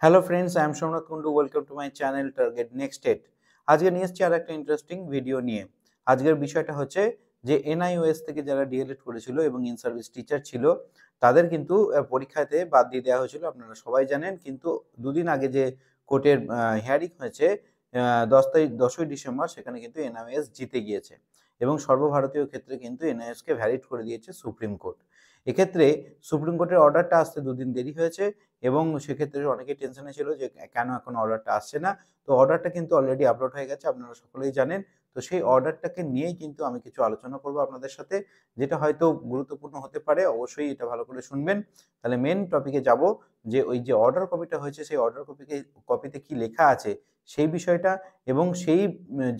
Hello friends, I am Somnath Kundu. Welcome to my channel target next ed. আজকে নিয়ে এসেছি আর একটা ইন্টারেস্টিং ভিডিও নিয়ে। আজকের বিষয়টা হচ্ছে যে এনআইওএস থেকে যারা ডিএলএড করেছিল এবং ইন সার্ভিস টিচার ছিল তাদের কিন্তু পরীক্ষাতে বাদ দিয়ে দেওয়া হয়েছিল, আপনারা সবাই জানেন। কিন্তু দুদিন আগে যে কোর্টের হিয়ারিং হয়েছে 10ই ডিসেম্বর, সেখানে কিন্তু এনআইওএস জিতে গিয়েছে এবং সর্বভারতীয় ক্ষেত্রে কিন্তু এনআইওএসকে ভ্যালিড করে দিয়েছে সুপ্রিম কোর্ট। এক্ষেত্রে সুপ্রিম কোর্টের অর্ডারটা আসতে দুদিন দেরি হয়েছে এবং সেক্ষেত্রে অনেকেই টেনশনে ছিল যে কেন এখন অর্ডারটা আসছে না। তো অর্ডারটা কিন্তু অলরেডি আপলোড হয়ে গেছে, আপনারা সকলেই জানেন। তো সেই অর্ডারটাকে নিয়েই কিন্তু আমি কিছু আলোচনা করব আপনাদের সাথে, যেটা হয়তো গুরুত্বপূর্ণ হতে পারে। অবশ্যই এটা ভালো করে শুনবেন। তাহলে মেন টপিকে যাব, যে ওই যে অর্ডার কপিটা হয়েছে সেই অর্ডার কপিতে কি লেখা আছে সেই বিষয়টা, এবং সেই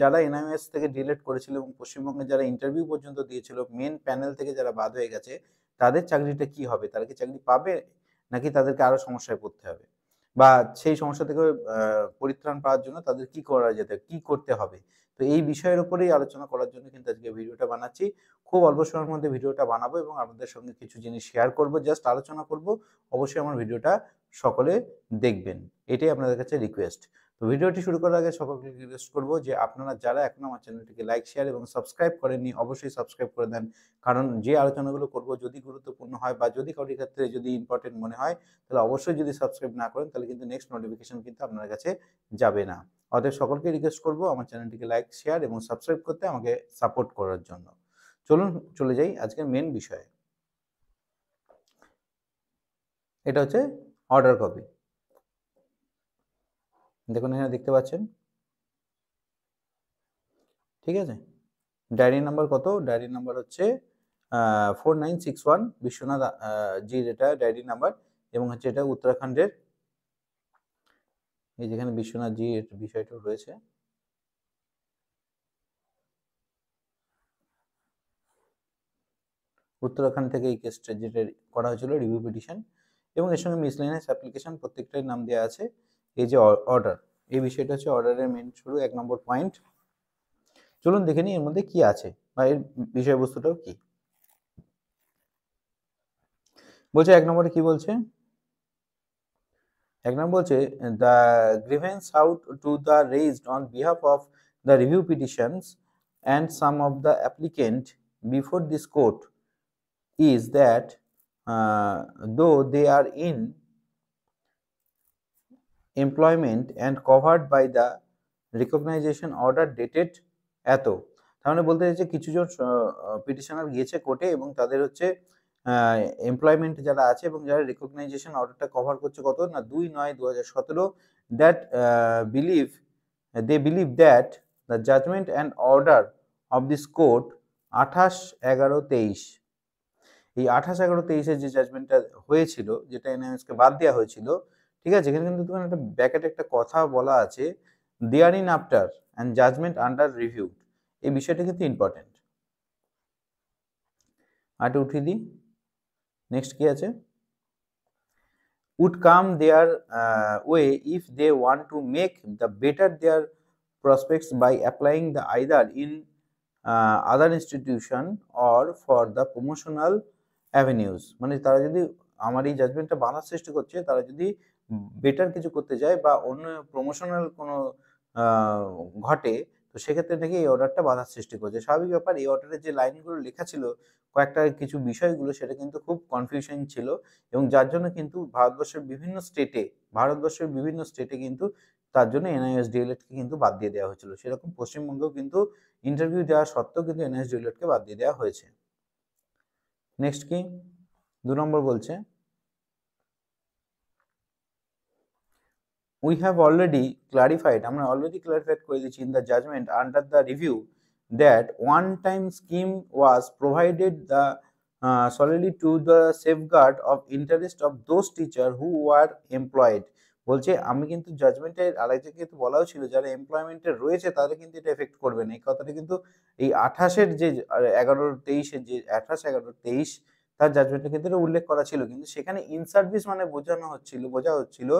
যারা এনআইওএস থেকে ডিলিট করেছিল এবং পশ্চিমবঙ্গে যারা ইন্টারভিউ পর্যন্ত দিয়েছিল, মেন প্যানেল থেকে যারা বাদ হয়ে গেছে, তাদের চাকরিটা কি হবে? তারা কি চাকরি পাবে, নাকি তাদেরকে আরো সমস্যায় পড়তে হবে, বা সেই সমস্যা থেকে পরিত্রাণ পাওয়ার জন্য তাদের কি করা যেতে, কি করতে হবে? তো এই বিষয়ের উপরেই আলোচনা করার জন্য কিন্তু আজকে ভিডিওটা বানাচ্ছি। খুব অল্প সময়ের মধ্যে ভিডিওটা বানাবো এবং আপনাদের সঙ্গে কিছু জিনিস শেয়ার করব, জাস্ট আলোচনা করব। অবশ্যই আমার ভিডিওটা সকলে দেখবেন, এটাই আপনাদের কাছে রিকোয়েস্ট। তো ভিডিওটি শুরু করার আগে সকলকে রিকোয়েস্ট করব যে আপনারা যারা এখনো আমার চ্যানেলটিকে লাইক, শেয়ার এবং সাবস্ক্রাইব করেননি, অবশ্যই সাবস্ক্রাইব করে দেন। কারণ যে আলোচনাগুলো করব যদি গুরুত্বপূর্ণ হয় বা যদি কারোর ক্ষেত্রে যদি ইম্পর্টেন্ট মনে হয়, তাহলে অবশ্যই, যদি সাবস্ক্রাইব না করেন তাহলে কিন্তু নেক্সট নোটিফিকেশন কিন্তু আপনার কাছে যাবে না। অতএব সকলকে রিকোয়েস্ট করব আমার চ্যানেলটিকে লাইক, শেয়ার এবং সাবস্ক্রাইব করতে, আমাকে সাপোর্ট করার জন্য। চলুন চলে যাই আজকের মেন বিষয়ে। এটা হচ্ছে অর্ডার কপি। দেখুন এখানে দেখতে পাচ্ছেন, ঠিক আছে। ডায়েরি নাম্বার কত? ডায়েরি নাম্বার হচ্ছে 4961, বিশ্বনাথ জির এটা ডায়েরি নাম্বার, এবং হচ্ছে এটা উত্তরাখণ্ডের। এই যেখানে বিশ্বনাথ জি এর বিষয়টা রয়েছে, উত্তরাখণ্ড থেকে এই কেসটা যেটা করা হয়েছিল, রিভিউ পিটিশন, এবং এর সঙ্গে মিসলেনিয়াস অ্যাপ্লিকেশন প্রত্যেকটাই নাম দেওয়া আছে। এই যে অর্ডার, এই বিষয়টা হচ্ছে অর্ডারের মেন শুরু, 1 নম্বর পয়েন্ট। চলুন দেখে নিই এর মধ্যে কি আছে বা এর বিষয়বস্তুটাও কি বলছে। 1 নম্বরে কি বলছে? 1 নম্বর বলছে, the grievance out to the raised on behalf of the review petitions and some of the applicant before this court is that though they are in employment and covered by the recognition order dated এত, তার মানে বলতে চাইছে কিছুজন petitioner গিয়েছে কোর্টে এবং তাদের হচ্ছে এমপ্লয়মেন্ট যারা আছে এবং যারা রিকগনাইজেশন অর্ডারটা কভার করছে কত না, 2/9/2017, that believe they believe that the judgment and order of this court 28/11/23, এই 28/11/23-এর যে জাজমেন্টটা হয়েছিল, যেটা এনআইএসকে বাদ দেওয়া হয়েছিল, ঠিক আছে। এখানে কিন্তু তোমার একটা ব্যাকেটে একটা কথা বলা আছে, thereinafter and judgment under review. এই বিষয়টা কিন্তু ইম্পর্টেন্ট। আরেকটা উঠিয়ে দিই, নেক্সট কি আছে? would come their way if they want to make the better their prospects by applying the either in other institution or for the promotional avenues। মানে তারা যদি আমার এই জাজমেন্টটা বাধার সৃষ্টি করছে, তারা যদি বেটার কিছু করতে যায় বা অন্য প্রমোশনাল কোনো ঘটে, তো সেক্ষেত্রে নাকি এই অর্ডারটা বাধার সৃষ্টি করছে। স্বাভাবিক ব্যাপার, এই অর্ডারের যে লাইনগুলো লেখা ছিল, কয়েকটা কিছু বিষয়গুলো সেটা কিন্তু খুব কনফিউশন ছিল, এবং যার জন্য কিন্তু ভারতবর্ষের বিভিন্ন স্টেটে কিন্তু তার জন্য এনআইএস ডিএলএডকে কিন্তু বাদ দিয়ে দেওয়া হয়েছিল। সেরকম পশ্চিমবঙ্গেও কিন্তু ইন্টারভিউ দেওয়া সত্ত্বেও কিন্তু এনআইএস ডিএলএডকে বাদ দিয়ে দেওয়া হয়েছে। নেক্সট কি? 2 নম্বর বলছে, we have already clarified, আমরা অলরেডি ক্লারিফাইড করে দিয়েছি, in the judgment under the review, that one time scheme was provided the solely to the safeguard of interest of those teacher who were employed। বলছে আমি কিন্তু জাজমেন্টের আরেক জায়গায় কিন্তু বলাও ছিল, যারা এমপ্লয়মেন্টে রয়েছে তাদের কিন্তু এটা এফেক্ট করবে না। এই কথাটা কিন্তু এই 28-এর যে 11-23-এর যে 28/11/23 তার জাজমেন্টে কিন্তু এটা উল্লেখ করা ছিল, কিন্তু সেখানে ইন সার্ভিস মানে বোঝা হচ্ছিল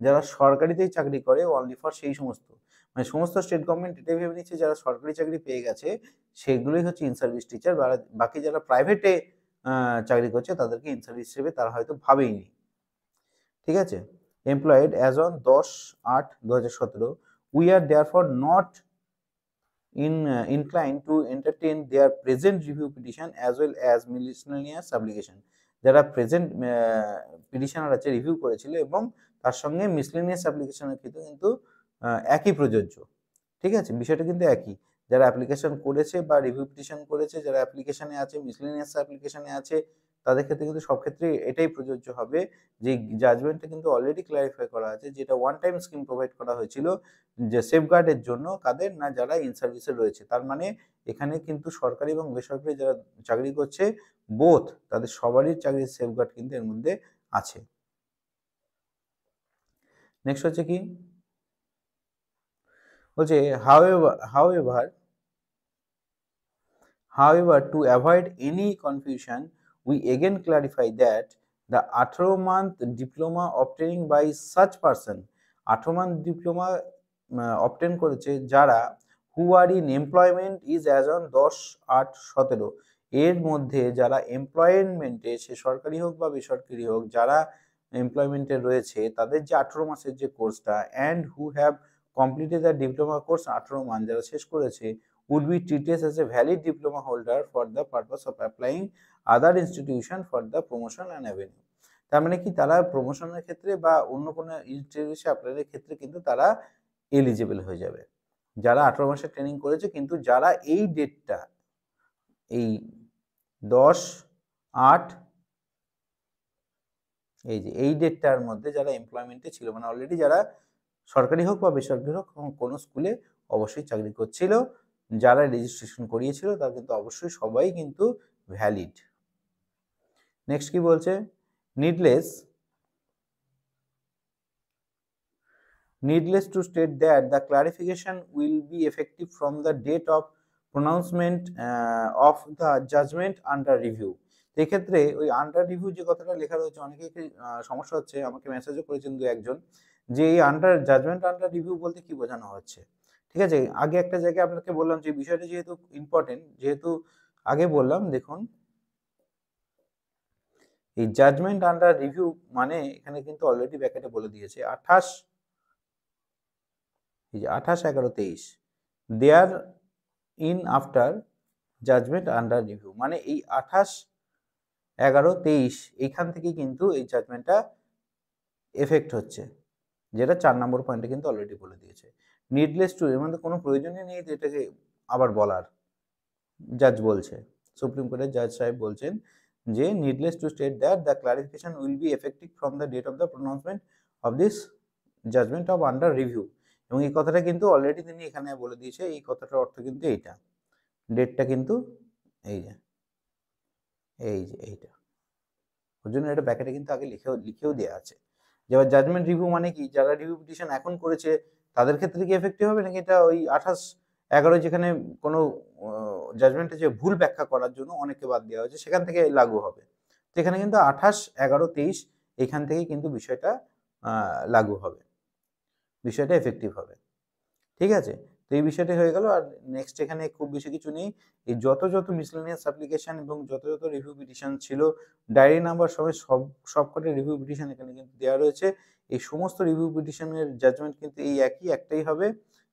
যারা সরকারিতেই চাকরি করে, অনলি ফর সেই সমস্ত, মানে সমস্ত স্টেট গভর্নমেন্ট এটাই ভেবে নিচ্ছে যারা সরকারি চাকরি পেয়ে গেছে সেগুলোই হচ্ছে ইন সার্ভিস টিচার, বাকি যারা প্রাইভেটে চাকরি করছে তাদেরকে ইন সার্ভিস হিসেবে তারা হয়তো ভাবেইনি, ঠিক আছে। employed as on 10/8/2017, we are therefore not inclined to entertain their present review petition as well as miscellaneous application. যারা প্রেজেন্ট পিটিশনার আছে রিভিউ করেছিল এবং তার সঙ্গে মিসলেনিয়াস অ্যাপ্লিকেশনের ক্ষেত্রে কিন্তু একই প্রযোজ্য। ঠিক আছে, বিষয়টা কিন্তু একই। যারা অ্যাপ্লিকেশন করেছে বা রিভিউ পিটিশন করেছে, যারা অ্যাপ্লিকেশনে আছে, মিসলেনিয়াস অ্যাপ্লিকেশনে আছে, তাদের ক্ষেত্রে কিন্তু সব ক্ষেত্রে এটাই প্রযোজ্য হবে যে জাজমেন্টটা কিন্তু অলরেডি ক্লারিফাই করা আছে, যেটা ওয়ান টাইম স্কিম প্রোভাইড করা হয়েছিল যে সেফগার্ডের জন্য কাদের না যারা ইন সার্ভিসে রয়েছে। তার মানে এখানে কিন্তু সরকারি এবং বেসরকারি যারা চাকরি করছে বোথ তাদের সবারই চাকরির সেফগার্ড কিন্তু এর মধ্যে আছে। নেক্সট হচ্ছে কি বলছে however to avoid any confusion we again clarify that the 18-month diploma obtaining by such person 18-month diploma obtain করেছে যারা who are in employment is as on 10/8/17 এর মধ্যে যারা এমপ্লয়মেন্টে সে সরকারি হোক বা বেসরকারি হোক যারা এমপ্লয়মেন্টে রয়েছে তাদের যে 18 মাসের যে কোর্সটা and who have completed the diploma course 18 মাস যারা শেষ করেছে would be treated as a valid diploma holder for the purpose of applying other institution for the promotion and avenue। তার মানে কি তারা প্রমোশনের ক্ষেত্রে বা অন্য কোনো ইনস্টিটিউশনে অ্যাপ্লাইয়ের ক্ষেত্রে কিন্তু তারা এলিজিবল হয়ে যাবে যারা 18 মাসের ট্রেনিং করেছে, কিন্তু যারা এই ডেটটা এই 10/8 এই ডেটটার মধ্যে যারা এমপ্লয়মেন্টে ছিল, মানে অলরেডি যারা সরকারি হোক বা বেসরকারি হোক কোনো স্কুলে অবশ্যই চাকরি করছিল, যারা রেজিস্ট্রেশন করিয়েছিল তারা কিন্তু অবশ্যই সবাই কিন্তু ভ্যালিড। নেক্সট কি বলছে, needless to state that the clarification will be effective from the date of pronouncement of the judgment under review। এক্ষেত্রে ওই আন্ডার রিভিউ যে কথাটা লেখা রয়েছে অনেকেই সমস্যা হচ্ছে, আমাকে মেসেজও করেছেন দু একজন যে এই জাজমেন্ট আন্ডার রিভিউ বলতে কি বোঝানো হচ্ছে। ঠিক আছে, আগে একটা জায়গায় আপনাকে বললাম যে বিষয়টা যেহেতু ইম্পর্টেন্ট, যেহেতু আগে বললাম দেখুন এই জাজমেন্ট আন্ডার রিভিউ মানে এখানে কিন্তু অলরেডি ব্যাকেটে বলে দিয়েছে 28/11/23 thereinafter judgment under review, মানে এই 28/11/23 এইখান থেকে কিন্তু এই জাজমেন্টটা এফেক্ট হচ্ছে, যেটা 4 নম্বর পয়েন্টে কিন্তু অলরেডি বলে দিয়েছে। নিডলেস টু এর মধ্যে কোনো প্রয়োজনই নেই এটাকে আবার বলার, জাজ বলছে, সুপ্রিম কোর্টের জাজ সাহেব বলছেন যে needless to state that the clarification will be effective from the date of the pronouncement of this judgment of under review. এবং এই কথাটা কিন্তু অলরেডি তিনি এখানে বলে দিয়েছে, এই কথাটার অর্থ কিন্তু এইটা, ডেটটা কিন্তু এই যে এইটা, ওর জন্য এটা ব্যাকেটে কিন্তু আগে লিখেও দেওয়া আছে। যেবার জাজমেন্ট রিভিউ মানে কি, যারা রিভিউ পিটিশন এখন করেছে তাদের ক্ষেত্রে কি এফেক্টিভ হবে নাকি এটা ওই 28/11 যেখানে কোনো জাজমেন্টে যে ভুল ব্যাখ্যা করার জন্য অনেকে বাদ দেওয়া হয়েছে সেখান থেকে লাগু হবে। তো এখানে কিন্তু 28/11/23 এখান থেকেই কিন্তু বিষয়টা লাগু হবে, বিষয়টা এফেক্টিভ হবে। ঠিক আছে, তো এই বিষয়টা হয়ে গেল। আর নেক্সট এখানে খুব বেশি কিছু নেই, এই যত মিসলেনিয়াস অ্যাপ্লিকেশন এবং যত রিভিউ পিটিশন ছিল ডায়েরি নাম্বার সবকটা রিভিউ পিটিশন এখানে কিন্তু দেওয়া রয়েছে। এই সমস্ত রিভিউ পিটিশনের জাজমেন্ট কিন্তু এই একটাই হবে,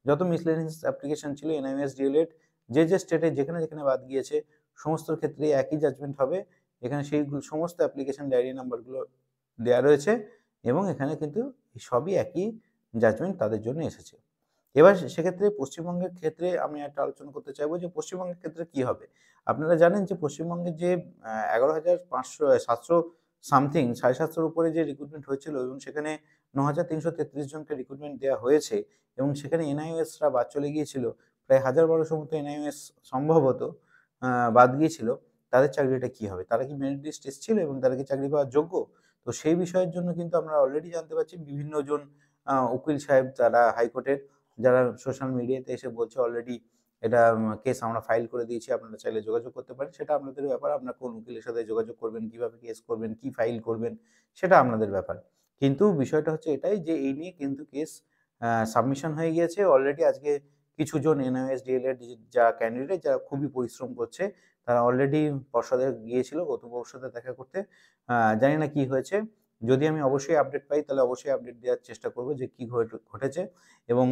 যত মিসলেনিয়াস অ্যাপ্লিকেশন ছিল এনআইওএস ডিএলএড যে স্টেটে যেখানে বাদ গিয়েছে সমস্ত ক্ষেত্রে একই জাজমেন্ট হবে। এখানে সেই সমস্ত অ্যাপ্লিকেশন ডায়েরি নাম্বারগুলো দেওয়া রয়েছে এবং এখানে কিন্তু সবই একই জাজমেন্ট তাদের জন্য এসেছে। এবার সেক্ষেত্রে পশ্চিমবঙ্গের ক্ষেত্রে আমি একটা আলোচনা করতে চাইবো যে পশ্চিমবঙ্গের ক্ষেত্রে কি হবে। আপনারা জানেন যে পশ্চিমবঙ্গের যে 11,700 সামথিং 750 উপরে যে রিক্রুটমেন্ট হয়েছিল এবং সেখানে 9,333 জনকে রিক্রুটমেন্ট দেওয়া হয়েছে এবং সেখানে এনআইওএসরা বাদ চলে গিয়েছিল, প্রায় 1,012 মতো এনআইওএস সম্ভবত বাদ গিয়েছিল। তাদের চাকরিটা কি হবে, তারা কি মেরিট লিস্ট এসেছিল এবং তারা কি চাকরি পাওয়ার যোগ্য? তো সেই বিষয়ের জন্য কিন্তু আমরা অলরেডি জানতে পারছি বিভিন্ন জন উকিল সাহেব যারা হাইকোর্টের, যারা সোশ্যাল মিডিয়াতে এসে বলছে অলরেডি এটা কেস আমরা ফাইল করে দিয়েছি, আপনারা চাইলে যোগাযোগ করতে পারেন। সেটা আপনাদের ব্যাপার, আপনারা কোন উকিলের সাথে যোগাযোগ করবেন, কিভাবে কেস করবেন, কি ফাইল করবেন সেটা আপনাদের ব্যাপার। কিন্তু বিষয়টা হচ্ছে এটাই যে এই নিয়ে কিন্তু কেস সাবমিশন হয়ে গিয়েছে অলরেডি। আজকে কিছু জন এনআইওএস ডিএলএড যা ক্যান্ডিডেট যারা খুবই পরিশ্রম করছে তারা অলরেডি পর্ষদে গিয়েছিল, গত পর্ষদে দেখা করতে, জানি না কি হয়েছে। যদি আমি অবশ্যই আপডেট পাই তাহলে অবশ্যই আপডেট দেওয়ার চেষ্টা করব যে কি ঘটেছে, এবং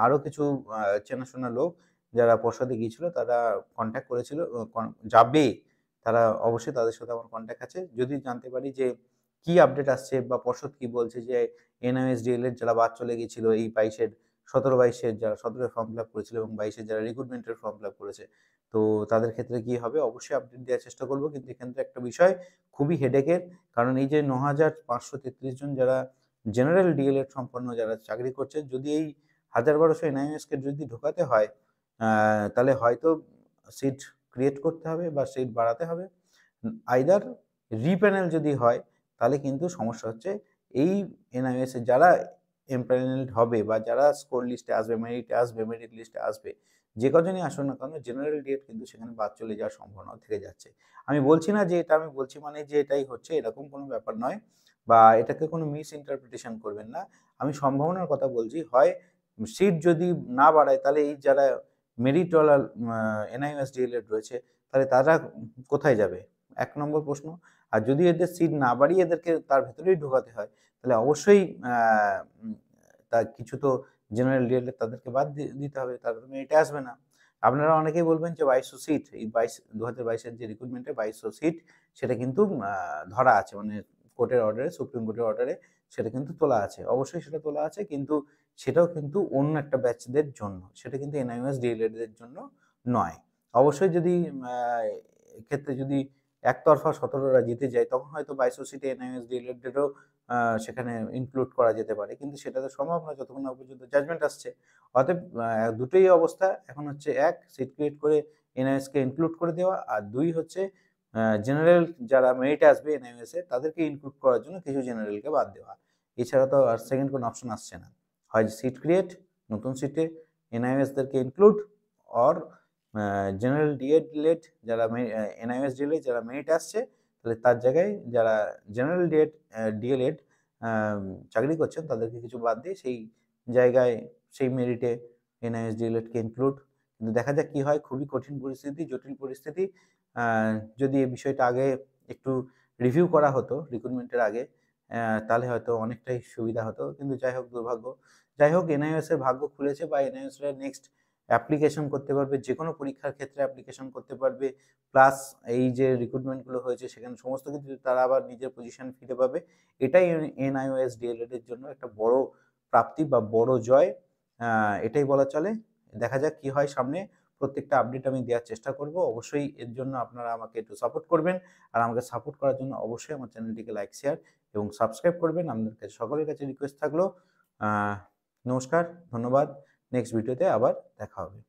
আরও কিছু চেনাশোনা লোক যারা পর্ষদে গিয়েছিল তারা কন্ট্যাক্ট করেছিল, যাবে, তারা অবশ্যই, তাদের সাথে আমার কন্ট্যাক্ট আছে। যদি জানতে পারি যে কি আপডেট আসছে বা পর্ষদ কি বলছে যে এনআইএসডিএল এর যারা বাদ চলে গিয়েছিল এই 22-এর 17-22-এর যারা 17-এ ফর্ম ফিল আপ করেছিল এবং 22-এর যারা রিক্রুটমেন্টের ফর্ম ফিল আপ করেছে, তো তাদের ক্ষেত্রে কি হবে অবশ্যই আপডেট দেওয়ার চেষ্টা করব। কিন্তু এখানে একটা বিষয় খুবই হেডেকের, কারণ এই যে 9,533 জন যারা জেনারেল ডিএলএড সম্পন্ন যারা চাকরি করছে, যদি এই 1,000-1,200 এনআইএসকে যদি ঢোকাতে হয়, তাহলে হয়তো সিট ক্রিয়েট করতে হবে বা সিট বাড়াতে হবে, আইদার রিপ্যানেল যদি হয় তাহলে কিন্তু সমস্যা হচ্ছে এই এনআইএস এ যারা এমপ্যানেলড হবে বা যারা স্কোর লিস্টে আসবে, মেরিটে আসবে, মেরিট লিস্টে আসবে, যে কজনই আসুন না কেন জেনারেল ডিএড কিন্তু সেখানে বাদ চলে যাওয়ার সম্ভাবনা থেকে যাচ্ছে। আমি বলছি না যে এটা আমি বলছি মানে যে এটাই হচ্ছে, এরকম কোনো ব্যাপার নয়, বা এটাকে কোনো মিস ইন্টারপ্রিটেশন করবেন না। আমি সম্ভাবনার কথা বলছি, হয় সিট যদি না বাড়ায় তাহলে এই যারা মেরিটওয়ালা এনআইএস ডিএলএড রয়েছে তাহলে তারা কোথায় যাবে? ১ নম্বর প্রশ্ন। আর যদি এদের সিট না বাড়িয়ে এদেরকে তার ভেতরেই ঢোকাতে হয়, তাহলে অবশ্যই তার কিছু তো জেনারেল ডিএলএড তাদেরকে বাদ দিতে হবে, তারা তো মেরিটে আসবে না। আপনারা অনেকেই বলবেন যে ২২০০ সিট, এই ২০২২ এর যে রিক্রুটমেন্টে ২২০০ সিট, সেটা কিন্তু ধরা আছে, মানে কোর্টের অর্ডারে, সুপ্রিম কোর্টের অর্ডারে সেটা কিন্তু তোলা আছে। অবশ্যই সেটা তোলা আছে, কিন্তু সেটাও কিন্তু অন্য একটা ব্যাচদের জন্য। সেটা কিন্তু এনআইএস ডিএলএড এর জন্য নয়। অবশ্যই যদি এক্ষেত্রে যদি একতরফা ১৭রা জিতে যায়, তখন হয়তো ২২০০ সিটে এনআইএস ডিএলএড এরও সেখানে ইনক্লুড করা যেতে পারে। কিন্তু সেটা তো সম্ভব নয় যতক্ষণ না পর্যন্ত জাজমেন্ট আসছে। অতএব দুটোই অবস্থা। এখন হচ্ছে ১ সিট ক্রিয়েট করে এনআইএস কে ইনক্লুড করে দেওয়া, আর ২ হচ্ছে জেনারেল যারা মেরিটে আসবে এনআইএস এ তাদেরকে ইনক্লুড করার জন্য কিছু জেনারেলকে বাদ দেওয়া। এছাড়া তো আর সেকেন্ড কোনো অপশন আসছে না। হয় সিট ক্রিয়েট, নতুন সিটে এনআইএস দেরকে ইনক্লুড, অর জেনারেল ডিএড যারা এনআইএস ডিএলএড যারা মেরিটে আসছে, তাহলে তার জায়গায় যারা জেনারেল ডিএলএড চাকরি করছেন তাদেরকে কিছু বাদ দিয়ে সেই জায়গায় সেই মেরিটে এনআইএস ডিএলএডকে ইনক্লুড। কিন্তু দেখা যাক কি হয়, খুবই কঠিন পরিস্থিতি, জটিল পরিস্থিতি। যদি এই বিষয়টা আগে একটু রিভিউ করা হতো রিক্রুটমেন্টের আগে, তাহলে হয়তো অনেকটাই সুবিধা হতো। কিন্তু যাই হোক, দুর্ভাগ্য। যাই হোক, এনআইএস এর ভাগ্য খুলেছে বা এনআইএস রা নেক্সট অ্যাপ্লিকেশন করতে পারবে, যেকোনো পরীক্ষার ক্ষেত্রে অ্যাপ্লিকেশন করতে পারবে। প্লাস এই যে রিক্রুটমেন্টগুলো হয়েছে সেখানে সমস্ত কিছু তারা আবার নিজের পজিশন ফিরে পাবে। এটাই এনআইওএস ডিএলএড এর জন্য একটা বড় প্রাপ্তি বা বড় জয়, এটাই বলা চলে। দেখা যাক কি হয় সামনে। প্রত্যেকটা আপডেট আমি দেওয়ার চেষ্টা করব। অবশ্যই এর জন্য আপনারা আমাকে একটু সাপোর্ট করবেন। আর আমাকে সাপোর্ট করার জন্য অবশ্যই আমার চ্যানেলটিকে লাইক, শেয়ার এবং সাবস্ক্রাইব করবেন। আপনাদের কাছে সকলের কাছে রিকোয়েস্ট থাকলো। নমস্কার, ধন্যবাদ। নেক্সট ভিডিওতে আবার দেখা হবে।